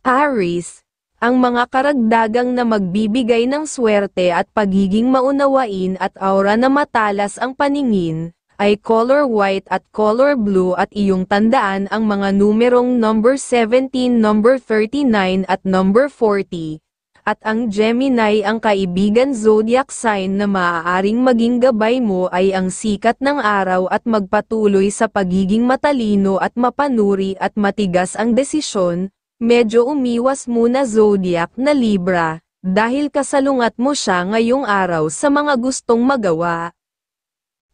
Aries, ang mga karagdagang na magbibigay ng swerte at pagiging maunawain at aura na matalas ang paningin, ay color white at color blue at iyong tandaan ang mga numerong number 17, number 39 at number 40. At ang Gemini ang kaibigan zodiac sign na maaaring maging gabay mo ay ang sikat ng araw at magpatuloy sa pagiging matalino at mapanuri at matigas ang desisyon. Medyo umiwas muna zodiac na Libra, dahil kasalungat mo siya ngayong araw sa mga gustong magawa.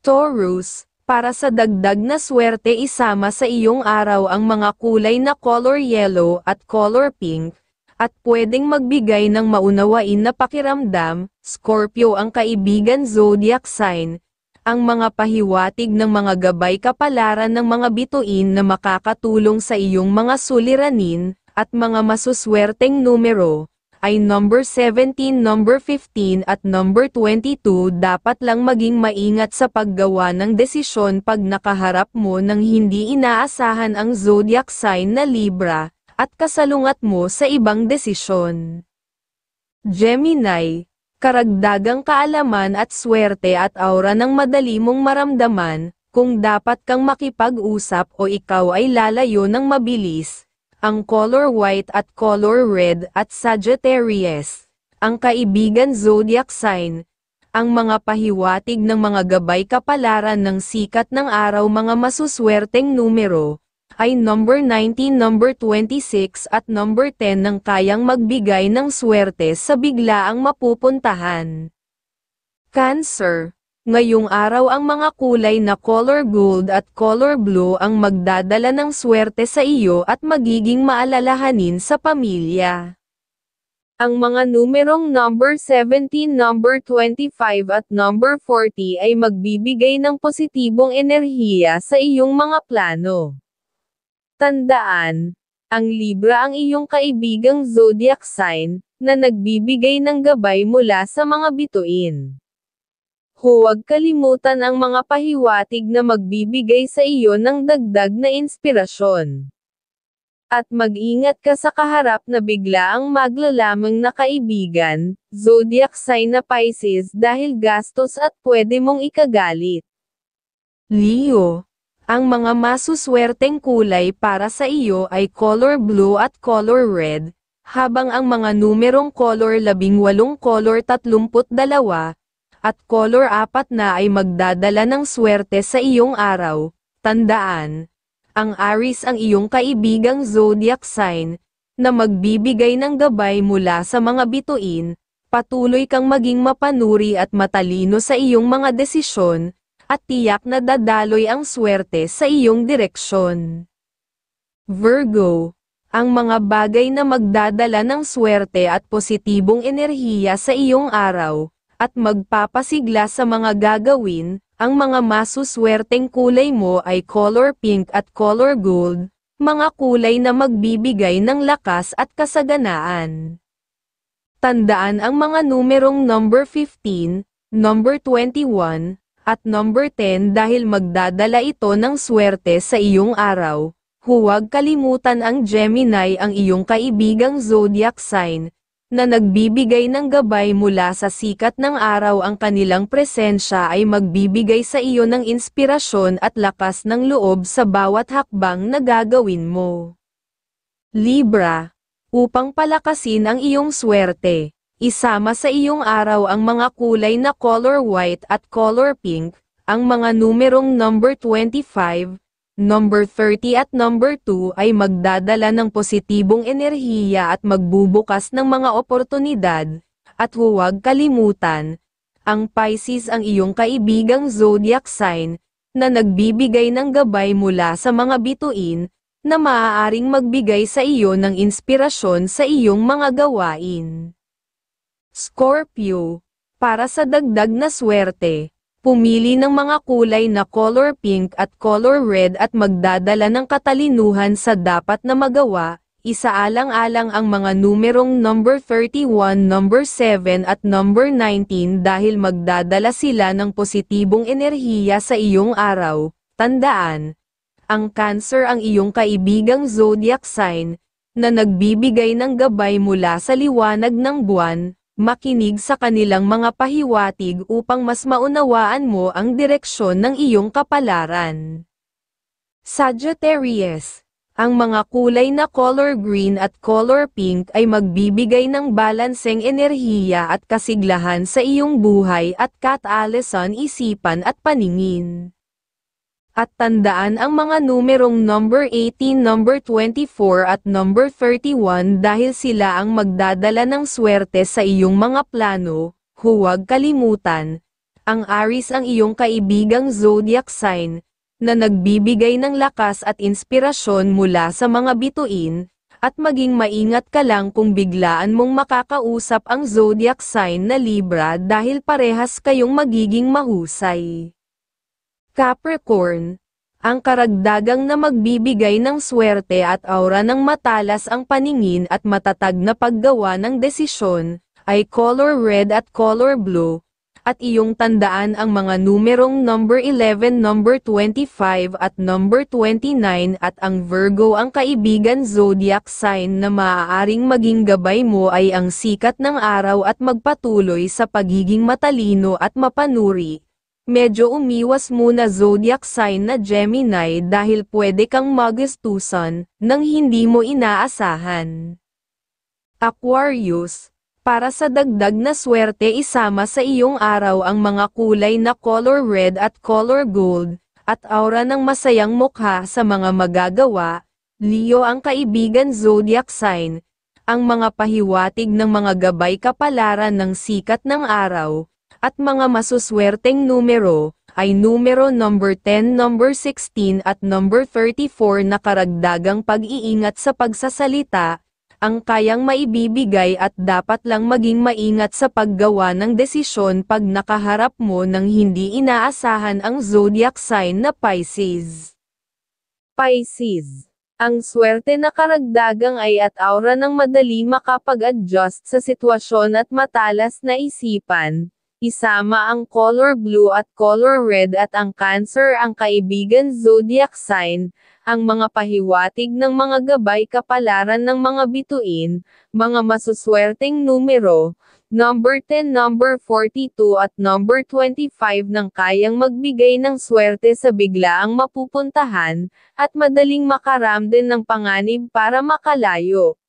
Taurus, para sa dagdag na swerte isama sa iyong araw ang mga kulay na color yellow at color pink, at pwedeng magbigay ng maunawain na pakiramdam. Scorpio ang kaibigan zodiac sign, ang mga pahiwatig ng mga gabay kapalaran ng mga bituin na makakatulong sa iyong mga suliranin, at mga masuswerteng numero, ay number 17, number 15 at number 22. Dapat lang maging maingat sa paggawa ng desisyon pag nakaharap mo ng hindi inaasahan ang zodiac sign na Libra, at kasalungat mo sa ibang desisyon. Gemini, karagdagang kaalaman at swerte at aura ng madali mong maramdaman, kung dapat kang makipag-usap o ikaw ay lalayo ng mabilis. Ang color white at color red at Sagittarius, ang kaibigan zodiac sign, ang mga pahiwatig ng mga gabay kapalaran ng sikat ng araw. Mga masuswerteng numero, ay number 19, number 26 at number 10 nang kayang magbigay ng swerte sa biglaang mapupuntahan. Cancer, ngayong araw ang mga kulay na color gold at color blue ang magdadala ng swerte sa iyo at magiging maalalahanin sa pamilya. Ang mga numerong number 17, number 25 at number 40 ay magbibigay ng positibong enerhiya sa iyong mga plano. Tandaan, ang Libra ang iyong kaibigang zodiac sign, na nagbibigay ng gabay mula sa mga bituin. Huwag kalimutan ang mga pahiwatig na magbibigay sa iyo ng dagdag na inspirasyon. At mag-ingat ka sa kaharap na biglaang maglalamang na kaibigan, zodiac sign na Pisces, dahil gastos at pwede mong ikagalit. Leo, ang mga masuswerteng kulay para sa iyo ay color blue at color red, habang ang mga numerong color 18, color 32, at color 4 na ay magdadala ng swerte sa iyong araw. Tandaan, ang Aries ang iyong kaibigang zodiac sign, na magbibigay ng gabay mula sa mga bituin. Patuloy kang maging mapanuri at matalino sa iyong mga desisyon, at tiyak na dadaloy ang swerte sa iyong direksyon. Virgo, ang mga bagay na magdadala ng swerte at positibong enerhiya sa iyong araw, at magpapasigla sa mga gagawin. Ang mga masuswerteng kulay mo ay color pink at color gold, mga kulay na magbibigay ng lakas at kasaganaan. Tandaan ang mga numerong number 15, number 21, at number 10 dahil magdadala ito ng swerte sa iyong araw. Huwag kalimutan ang Gemini ang iyong kaibigang zodiac sign, na nagbibigay ng gabay mula sa sikat ng araw. Ang kanilang presensya ay magbibigay sa iyo ng inspirasyon at lakas ng loob sa bawat hakbang na gagawin mo. Libra, upang palakasin ang iyong swerte, isama sa iyong araw ang mga kulay na color white at color pink, ang mga numerong number 25, number 30 at number 2 ay magdadala ng positibong enerhiya at magbubukas ng mga oportunidad. At huwag kalimutan, ang Pisces ang iyong kaibigang zodiac sign, na nagbibigay ng gabay mula sa mga bituin, na maaaring magbigay sa iyo ng inspirasyon sa iyong mga gawain. Scorpio, para sa dagdag na swerte, pumili ng mga kulay na color pink at color red at magdadala ng katalinuhan sa dapat na magawa. Isaalang-alang ang mga numerong number 31, number 7 at number 19 dahil magdadala sila ng positibong enerhiya sa iyong araw. Tandaan, ang Cancer ang iyong kaibigang zodiac sign, na nagbibigay ng gabay mula sa liwanag ng buwan. Makinig sa kanilang mga pahiwatig upang mas maunawaan mo ang direksyon ng iyong kapalaran. Sagittarius, ang mga kulay na color green at color pink ay magbibigay ng balanseng enerhiya at kasiglahan sa iyong buhay at katalisan isipan at paningin. At tandaan ang mga numerong number 18, number 24 at number 31 dahil sila ang magdadala ng swerte sa iyong mga plano. Huwag kalimutan, ang Aries ang iyong kaibigang zodiac sign, na nagbibigay ng lakas at inspirasyon mula sa mga bituin, at maging maingat ka lang kung biglaan mong makakausap ang zodiac sign na Libra dahil parehas kayong magiging mahusay. Capricorn, ang karagdagang na magbibigay ng swerte at aura ng matalas ang paningin at matatag na paggawa ng desisyon, ay color red at color blue, at iyong tandaan ang mga numerong number 11, number 25 at number 29 at ang Virgo ang kaibigan zodiac sign na maaaring maging gabay mo ay ang sikat ng araw at magpatuloy sa pagiging matalino at mapanuri. Medyo umiwas muna zodiac sign na Gemini dahil pwede kang magustusan nang hindi mo inaasahan. Aquarius, para sa dagdag na swerte isama sa iyong araw ang mga kulay na color red at color gold, at aura ng masayang mukha sa mga magagawa. Leo ang kaibigan zodiac sign, ang mga pahiwatig ng mga gabay kapalaran ng sikat ng araw, at mga masuswerteng numero, ay numero number 10, number 16 at number 34 na karagdagang pag-iingat sa pagsasalita, ang kayang maibibigay at dapat lang maging maingat sa paggawa ng desisyon pag nakaharap mo ng hindi inaasahan ang zodiac sign na Pisces. Pisces, ang swerte na karagdagang ay at aura ng madali makapag-adjust sa sitwasyon at matalas na isipan. Isama ang color blue at color red at ang Cancer ang kaibigan zodiac sign, ang mga pahiwatig ng mga gabay kapalaran ng mga bituin, mga masuswerteng numero, number 10, number 42 at number 25 nang kayang magbigay ng swerte sa biglaang mapupuntahan, at madaling makaramdam ng panganib para makalayo.